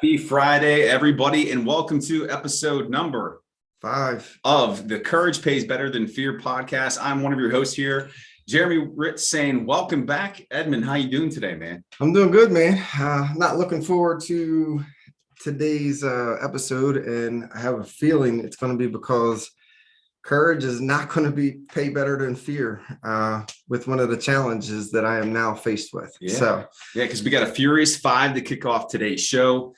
Happy Friday, everybody, and welcome to episode number 5 of the Courage Pays Better Than Fear podcast. I'm one of your hosts here, Jeremy Hritz, saying welcome back. Edmund, how you doing today, man? I'm doing good, man. Not looking forward to today's episode, and I have a feeling it's going to be because courage is not going to be pay better than fear with one of the challenges that I am now faced with. Yeah, because we got a Furious 5 to kick off today's show.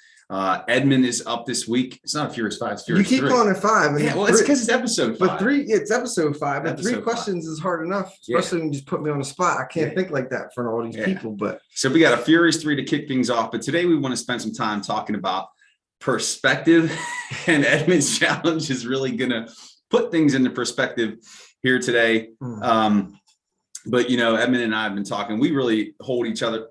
Edmund is up this week. It's not a Furious 5, it's Furious 3. You keep calling it 5. And yeah, well, it's because it's episode 5. But 3, it's episode 5. And 3 Episode questions 5 is hard enough, especially when you just put me on the spot. I can't think like that for all these people. But so we got a Furious 3 to kick things off. But today we want to spend some time talking about perspective. And Edmund's challenge is really going to put things into perspective here today. But you know, Edmund and I have been talking, we really hold each other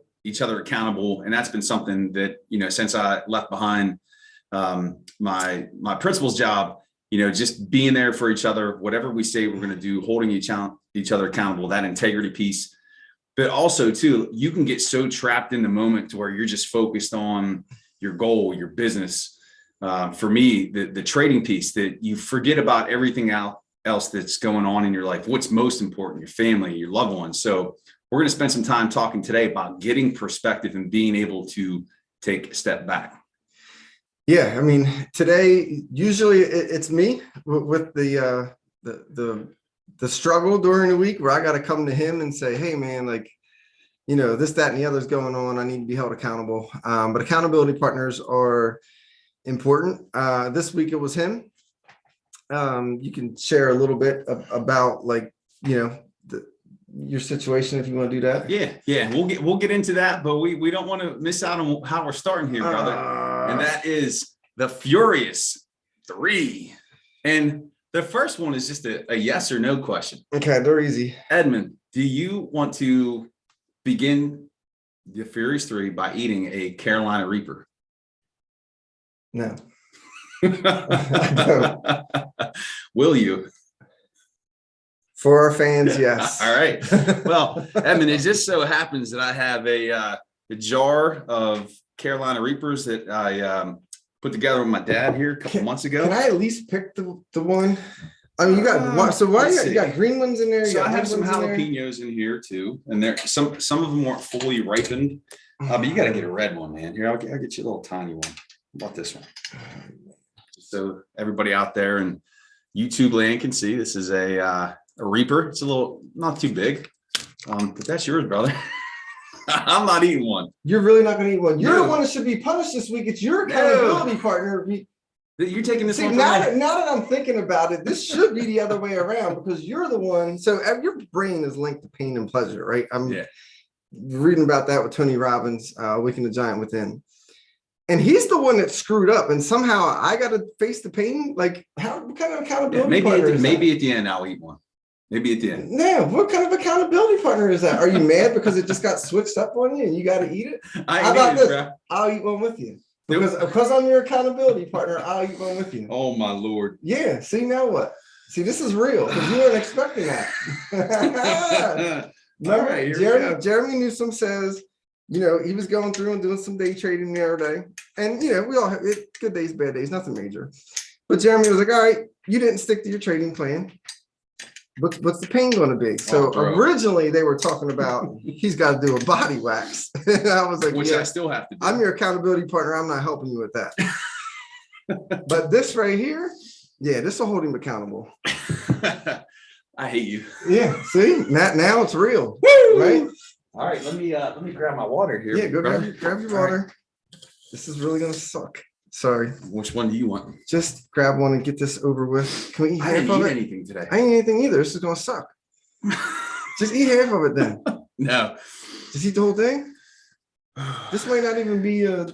accountable, and that's been something that, you know, since I left behind my principal's job, you know, just being there for each other, whatever we say we're going to do, holding each other accountable, that integrity piece. But also too, you can get so trapped in the moment to where you're just focused on your goal, your business. For me, the trading piece, that you forget about everything else that's going on in your life. What's most important, your family, your loved ones. So we're going to spend some time talking today about getting perspective and being able to take a step back. Yeah, I mean, today usually it's me with the struggle during the week where I got to come to him and say, hey man, like, you know, this, that, and the other is going on. I need to be held accountable. But accountability partners are important. This week it was him. You can share a little bit about, like, you know, your situation if you want to do that. Yeah, we'll get into that, but we don't want to miss out on how we're starting here, brother. And that is the Furious 3. And the first one is just a yes or no question. Okay, they're easy. Edmund, do you want to begin the Furious 3 by eating a Carolina Reaper? No. Will you? For our fans, yes. All right. Well, Edmund, it just so happens that I have a jar of Carolina Reapers that I put together with my dad here a couple months ago. Can I at least pick the one? I mean, you got so why you got green ones in there? So I have some jalapenos in here too, and there some of them weren't fully ripened. But you got to get a red one, man. Here, I'll get you a little tiny one. How about this one? So everybody out there in YouTube land can see this is a Reaper. It's a little not too big, but that's yours, brother. I'm not eating one. You're really not going to eat one. You're the one that should be punished this week. It's your accountability partner. You're taking this one. Now that I'm thinking about it, this should be the other way around, because you're the one. So your brain is linked to pain and pleasure, right? I'm reading about that with Tony Robbins, Waking the Giant Within. And he's the one that screwed up, and somehow I got to face the pain. Like, what kind of accountability partner is that? Maybe at the end I'll eat one. Maybe at the end. Yeah, what kind of accountability partner is that? Are you mad because it just got switched up on you and you got to eat it? How about this? Bro. I'll eat one with you. Because I'm your accountability partner, I'll eat one with you. Oh my Lord. Yeah. See, now what? See, this is real, because you weren't expecting that. No, all right, Jeremy Newsom says, you know, he was going through and doing some day trading the other day. And, you know, we all have good days, bad days, nothing major. But Jeremy was like, all right, you didn't stick to your trading plan. What's the pain going to be? So originally they were talking about he's got to do a body wax. And I was like, which I still have to do. I'm your accountability partner. I'm not helping you with that. But this right here, this will hold him accountable. I hate you. Yeah. See, now it's real. Woo! Right? All right. Let me grab my water here. Yeah, go grab your water. Right. This is really going to suck. Sorry. Which one do you want? Just grab one and get this over with. Can we eat half of it? I didn't eat anything today. I ain't eat anything either. This is going to suck. Just eat half of it then. No. Just eat the whole thing? This might not even be a...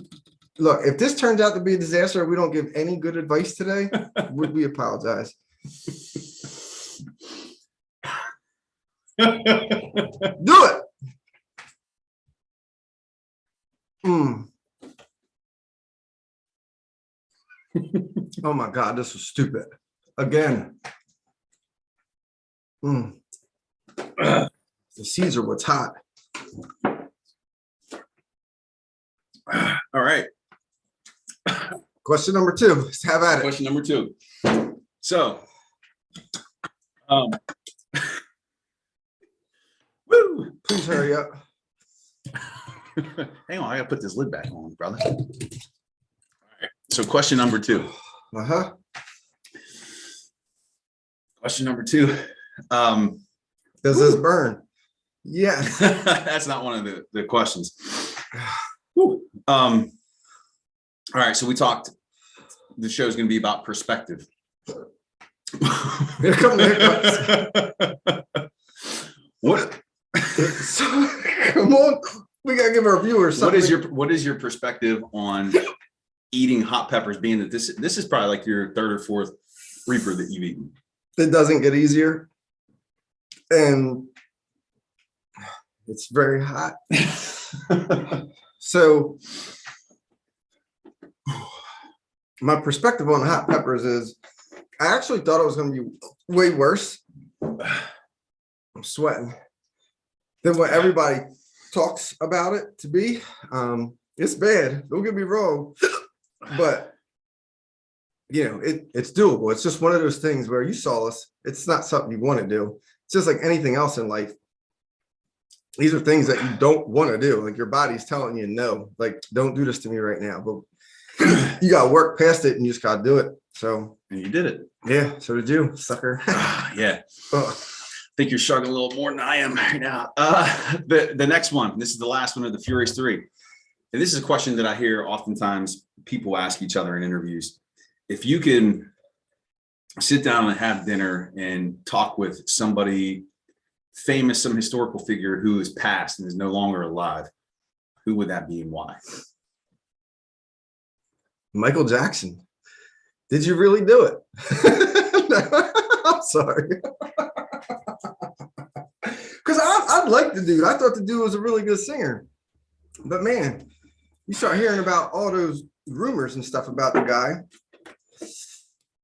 Look, if this turns out to be a disaster, we don't give any good advice today, we apologize. Do it! Oh my God, this was stupid. Again. The Caesar was hot. All right. Question number 2. Let's have at it. Question number 2. So, woo! Please hurry up. Hang on, I gotta put this lid back on, brother. All right. So, question number 2. Question number 2. Does this burn? Yes. That's not one of the questions. All right, so we talked. The show's going to be about perspective. Here come the hiccups. What? Come on, we gotta give our viewers something. What is your perspective on eating hot peppers? Being that this is probably like your 3rd or 4th Reaper that you've eaten. It doesn't get easier, and it's very hot. So my perspective on hot peppers is I actually thought it was going to be way worse. I'm sweating than what everybody talks about it to be. It's bad. Don't get me wrong, but it's doable. It's just one of those things where you saw us. It's not something you want to do. It's just like anything else in life. These are things that you don't want to do. Like your body's telling you no, like don't do this to me right now. But you got to work past it and you just got to do it. So and you did it. Yeah. So did you, sucker. Yeah. I think you're struggling a little more than I am right now. The next one, this is the last one of the Furious 3. And this is a question that I hear oftentimes people ask each other in interviews. If you can sit down and have dinner and talk with somebody famous, some historical figure who is passed and is no longer alive, who would that be and why? Michael Jackson. Did you really do it? I'm sorry. Because I liked the dude. I thought the dude was a really good singer. But man, you start hearing about all those rumors and stuff about the guy.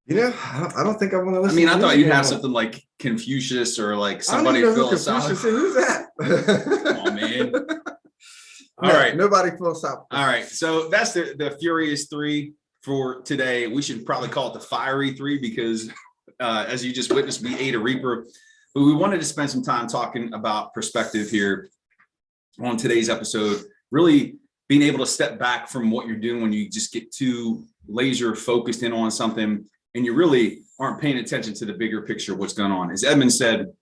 I don't think I want to listen. I mean, I thought you'd have something like Confucius or like somebody philosophical. Who's that? Come on, man. All right. Nobody philosophical. All right. So that's the Furious 3 for today. We should probably call it the Fiery 3 because as you just witnessed, we ate a Reaper. But we wanted to spend some time talking about perspective here on today's episode, really being able to step back from what you're doing when you just get too laser focused in on something and you really aren't paying attention to the bigger picture of what's going on. As Edmund said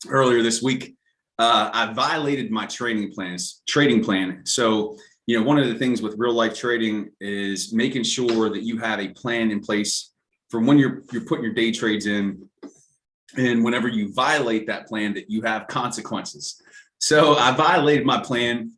earlier this week, I violated my trading plan. So, one of the things with real life trading is making sure that you have a plan in place for when you're putting your day trades in. And whenever you violate that plan, that you have consequences. So I violated my plan,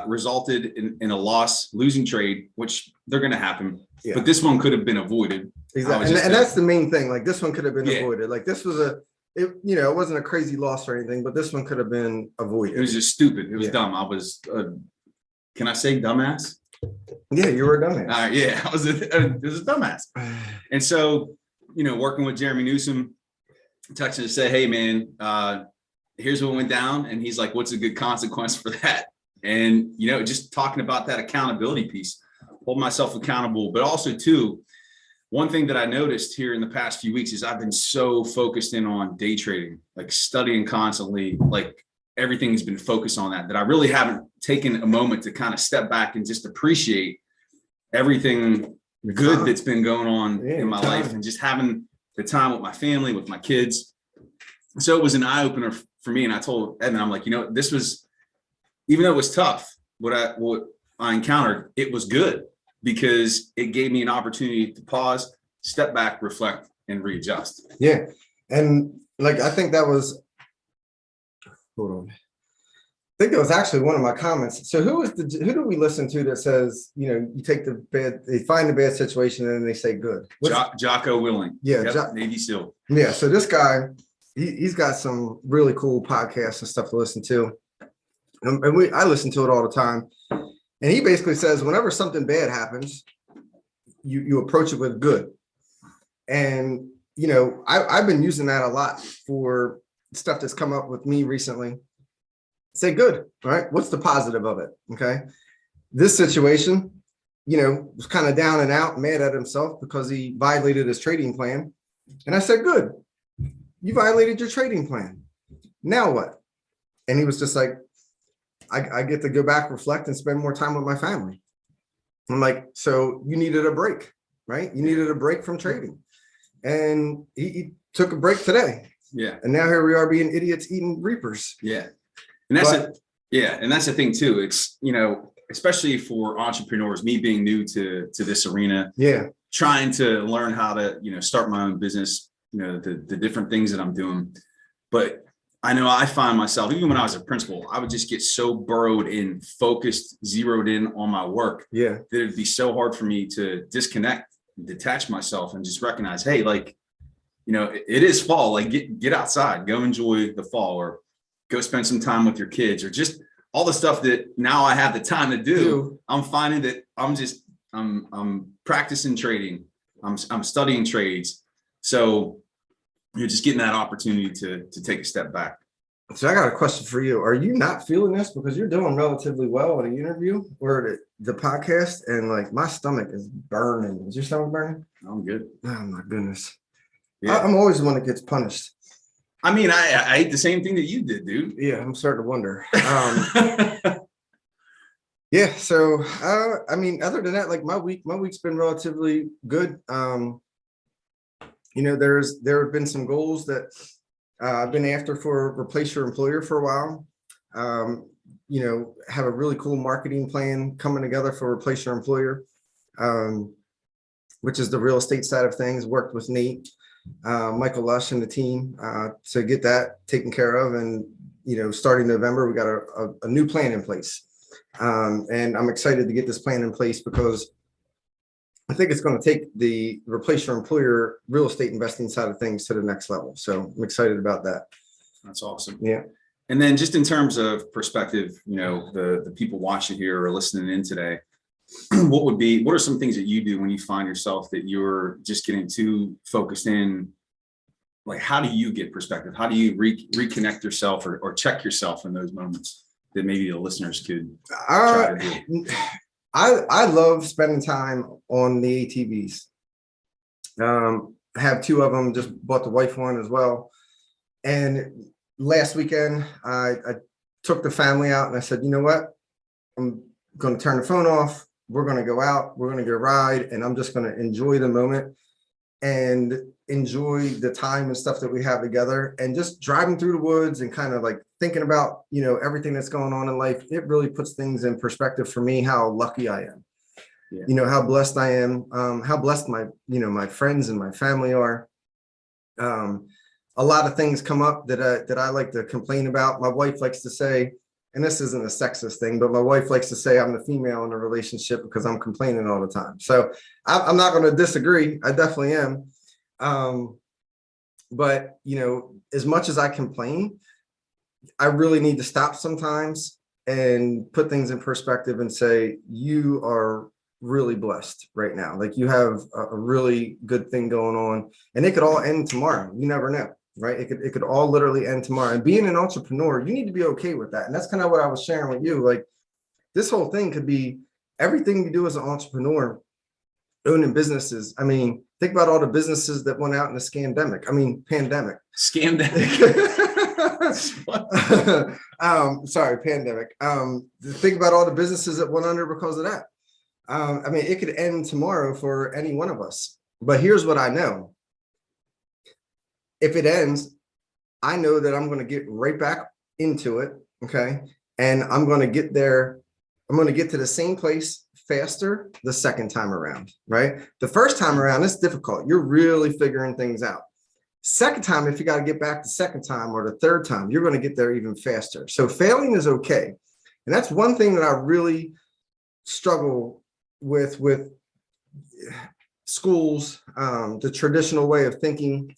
resulted in a losing trade, which they're going to happen. Yeah. But this one could have been avoided. Exactly. And that's the main thing. Like this one could have been avoided. Like this was it wasn't a crazy loss or anything, but this one could have been avoided. It was just stupid. It was dumb. I was, can I say dumbass? Yeah, you were a dumbass. Yeah, it was a dumbass. And so, working with Jeremy Newsom, texted to say, hey man, here's what went down. And he's like, what's a good consequence for that? And, just talking about that accountability piece, hold myself accountable, but also too, one thing that I noticed here in the past few weeks is I've been so focused in on day trading, like studying constantly, like everything has been focused on that I really haven't taken a moment to kind of step back and just appreciate everything good that's been going on in my life and just having the time with my family, with my kids. So it was an eye opener for me. And I told Edmund, I'm like, this was, even though it was tough, what I encountered, it was good because it gave me an opportunity to pause, step back, reflect, and readjust. Yeah. And like, I think that was, hold on. I think that was actually one of my comments. So who do we listen to that says, you take they find the bad situation and then they say good? Jocko Willing. Yeah. Yep, Navy SEAL. Yeah. So this guy, he's got some really cool podcasts and stuff to listen to. And I listen to it all the time. And he basically says, whenever something bad happens, you approach it with good. And, I've been using that a lot for stuff that's come up with me recently. Say good, all right? What's the positive of it? Okay. This situation, was kind of down and out, mad at himself because he violated his trading plan. And I said, good, you violated your trading plan. Now what? And he was just like, I get to go back, reflect, and spend more time with my family. I'm like, so you needed a break, right? You needed a break from trading. And he took a break today. Yeah. And now here we are being idiots eating reapers. Yeah. And that's the thing too. It's, especially for entrepreneurs, me being new to this arena, trying to learn how to, start my own business, the different things that I'm doing. But I know I find myself, even when I was a principal, I would just get so burrowed in, focused, zeroed in on my work. Yeah. That it'd be so hard for me to disconnect, detach myself, and just recognize, hey, like, it is fall. Like, get outside, go enjoy the fall, or go spend some time with your kids, or just all the stuff that now I have the time to do. I'm finding that I'm practicing trading. I'm studying trades. So you're just getting that opportunity to take a step back. So I got a question for you. Are you not feeling this because you're doing relatively well in the interview or the podcast, and like my stomach is burning? Is your stomach burning? I'm good. Oh my goodness. Yeah. I'm always the one that gets punished. I mean, I ate the same thing that you did, dude. Yeah, I'm starting to wonder. Yeah. So, I mean, other than that, like my week's been relatively good. There have been some goals that I've been after for replace your employer for a while. Have a really cool marketing plan coming together for replace your employer, which is the real estate side of things. Worked with Nate, Michael Lush and the team to get that taken care of. And, starting November, we got a new plan in place. And I'm excited to get this plan in place because I think it's going to take the replace your employer real estate investing side of things to the next level. So I'm excited about that. That's awesome. Yeah. And then just in terms of perspective, the people watching here or listening in today, what are some things that you do when you find yourself that you're just getting too focused in? Like, how do you get perspective? How do you reconnect yourself or check yourself in those moments that maybe the listeners could try to do? I love spending time on the ATVs. I have two of them, just bought the wife one as well. And last weekend, I took the family out and I said, you know what? I'm going to turn the phone off. We're going to go out. We're going to go ride. And I'm just going to enjoy the moment and enjoy the time and stuff that we have together, and just driving through the woods and kind of like thinking about, everything that's going on in life. It really puts things in perspective for me, how lucky I am, how blessed I am, how blessed my friends and my family are. A lot of things come up that I like to complain about. My wife likes to say, and this isn't a sexist thing, but my wife likes to say I'm the female in a relationship because I'm complaining all the time. So I'm not going to disagree. I definitely am. But, as much as I complain, I really need to stop sometimes and put things in perspective and say, you are really blessed right now. Like, you have a really good thing going on, and it could all end tomorrow. You never know. Right. It could all literally end tomorrow. And being an entrepreneur, you need to be okay with that. And that's kind of what I was sharing with you. Like, this whole thing could be everything you do as an entrepreneur, owning businesses. I mean, think about all the businesses that went out in the pandemic. Pandemic. Think about all the businesses that went under because of that. It could end tomorrow for any one of us. But here's what I know. If it ends, I know that I'm going to get right back into it. Okay. And I'm going to get there. I'm going to get to the same place faster the second time around, right? The first time around, it's difficult. You're really figuring things out. Second time, if you got to get back the second time or the third time, you're going to get there even faster. So failing is okay. And that's one thing that I really struggle with schools. The traditional way of thinking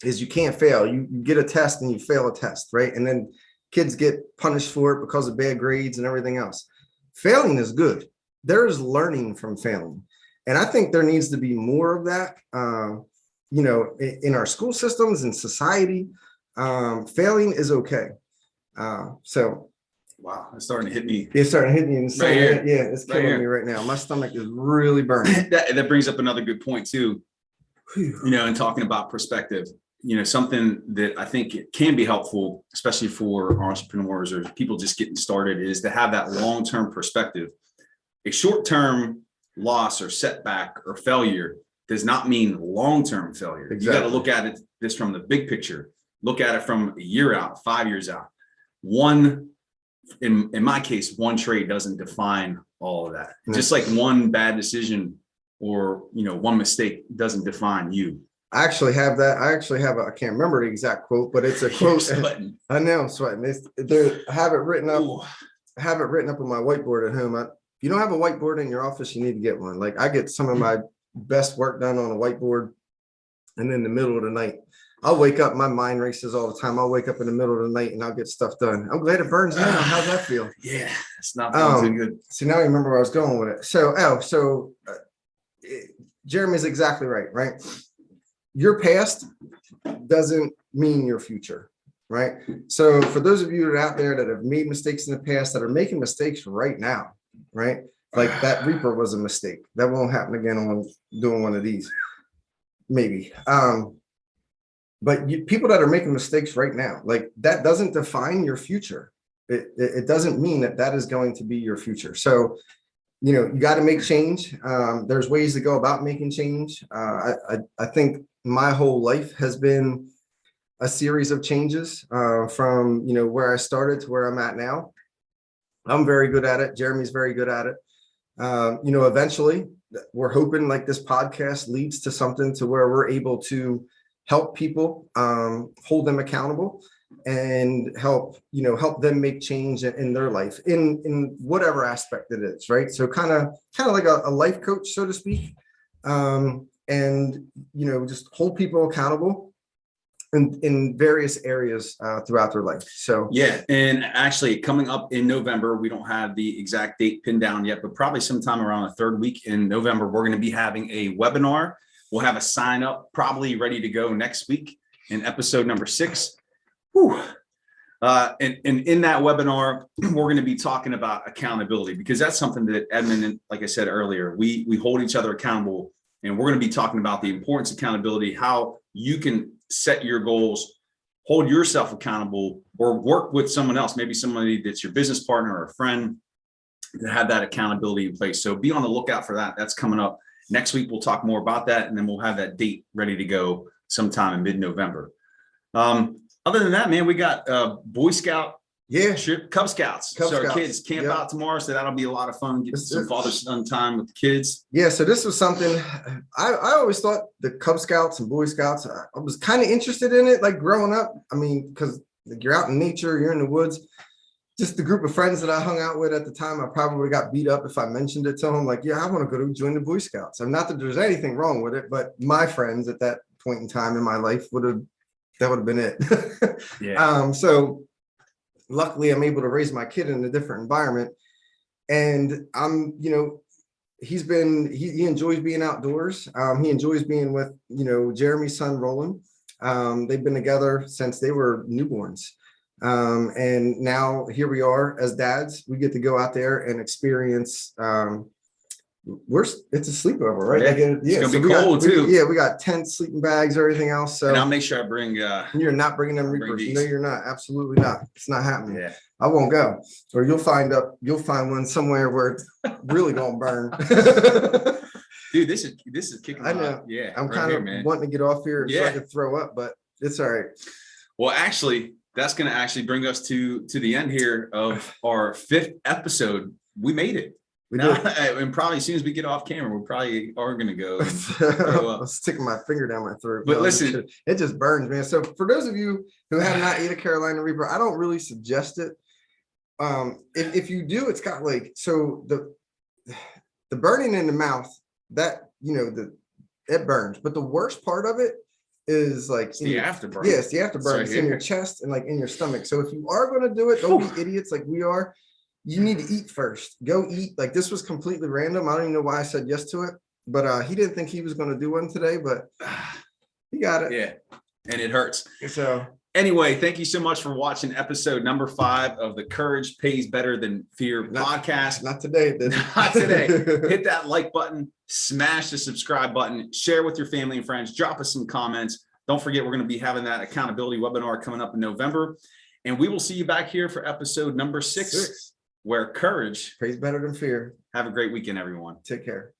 is you can't fail. You get a test and you fail a test, right? And then kids get punished for it because of bad grades and everything else. Failing is good. There is learning from failing. And I think there needs to be more of that, in our school systems and society. Failing is okay. So Wow, it's starting to hit me. It's starting to hit me in the Right here. Yeah, it's Right killing here. me right now. My stomach is really burning. That brings up another good point too. Whew. You know, and talking about perspective, you know, something that I think it can be helpful, especially for entrepreneurs or people just getting started, is to have that long-term perspective. A short-term loss or setback or failure does not mean long-term failure. Exactly. You got to look at it this from the big picture. Look at it from a year out, 5 years out. One, in my case, one trade doesn't define all of that. Just like one bad decision or, you know, one mistake doesn't define you. I actually have that. I can't remember the exact quote, but it's a quote. I know I'm sweating. I have it written up. Ooh. I have it written up on my whiteboard at home. If you don't have a whiteboard in your office, you need to get one. Like I get some of my best work done on a whiteboard, and in the middle of the night, I'll wake up. My mind races all the time. I'll wake up in the middle of the night and I'll get stuff done. I'm glad it burns now. How's that feel? Yeah, it's not feeling too good. So now I remember where I was going with it. So Jeremy's exactly right. Right. Your past doesn't mean your future, right? So for those of you that are out there that have made mistakes in the past, that are making mistakes right now, right? Like that Reaper was a mistake. That won't happen again on doing one of these, maybe. But people that are making mistakes right now, like that doesn't define your future. It doesn't mean that is going to be your future. So, you know, you got to make change. There's ways to go about making change. I think my whole life has been a series of changes from, you know, where I started to where I'm at now. I'm very good at it. Jeremy's very good at it. You know, eventually we're hoping like this podcast leads to something to where we're able to help people, hold them accountable and help them make change in their life in whatever aspect it is. Right. So kind of like a life coach, so to speak. And, you know, just hold people accountable in various areas throughout their life. So, yeah. And actually coming up in November, we don't have the exact date pinned down yet, but probably sometime around the third week in November, we're going to be having a webinar. We'll have a sign up probably ready to go next week in episode number 6. Whew. And in that webinar, we're going to be talking about accountability, because that's something that Edmund, and like I said earlier, we hold each other accountable. And we're going to be talking about the importance of accountability, how you can set your goals, hold yourself accountable, or work with someone else, maybe somebody that's your business partner or a friend, to have that accountability in place. So be on the lookout for that. That's coming up next week. We'll talk more about that, and then we'll have that date ready to go sometime in mid-November. Other than that, man, we got Boy Scout. Yeah, trip, Cub Scouts. So our kids camp out tomorrow, so that'll be a lot of fun. Get some father-son time with the kids. Yeah, so this was something I always thought the Cub Scouts and Boy Scouts, I was kind of interested in it, like growing up. I mean, because like, you're out in nature, you're in the woods. Just the group of friends that I hung out with at the time, I probably got beat up if I mentioned it to them. Like, yeah, I want to go to join the Boy Scouts. I'm not that there's anything wrong with it, but my friends at that point in time in my life that would have been it. Yeah. So luckily I'm able to raise my kid in a different environment, and I'm, you know, he enjoys being outdoors. He enjoys being with, you know, Jeremy's son, Roland. They've been together since they were newborns. And now here we are as dads, we get to go out there and experience, it's a sleeper, right? Yeah, Like, it's gonna be cold too. Yeah, we got tents, sleeping bags, everything else. So and I'll make sure I bring you're not bringing them Reapers. No, you're not. Absolutely not. It's not happening. Yeah. I won't go. Or you'll find one somewhere where it's really gonna burn. Dude, this is kicking. I know. Yeah, I'm kind of wanting to get off here so I can throw up, but it's all right. Well, actually, that's going to actually bring us to the end here of our 5th episode. We made it. And probably as soon as we get off camera, we probably are going to go. I'm sticking my finger down my throat. But listen, it just burns, man. So for those of you who have not ate a Carolina Reaper, I don't really suggest it. If you do, it's got like, so the burning in the mouth, that, you know, it burns. But the worst part of it is like it's the afterburn. Yeah, it's the afterburn. It's in your chest and like in your stomach. So if you are going to do it, don't be idiots like we are. You need to eat first. Go eat. Like, this was completely random. I don't even know why I said yes to it, but he didn't think he was going to do one today, but he got it. Yeah, and it hurts. So Anyway, thank you so much for watching episode number 5 of the Courage Pays Better Than Fear podcast. Not today. Not today. Hit that like button, smash the subscribe button, share with your family and friends, drop us some comments. Don't forget, we're going to be having that accountability webinar coming up in November. And we will see you back here for episode number 6, where courage pays better than fear. Have a great weekend, everyone. Take care.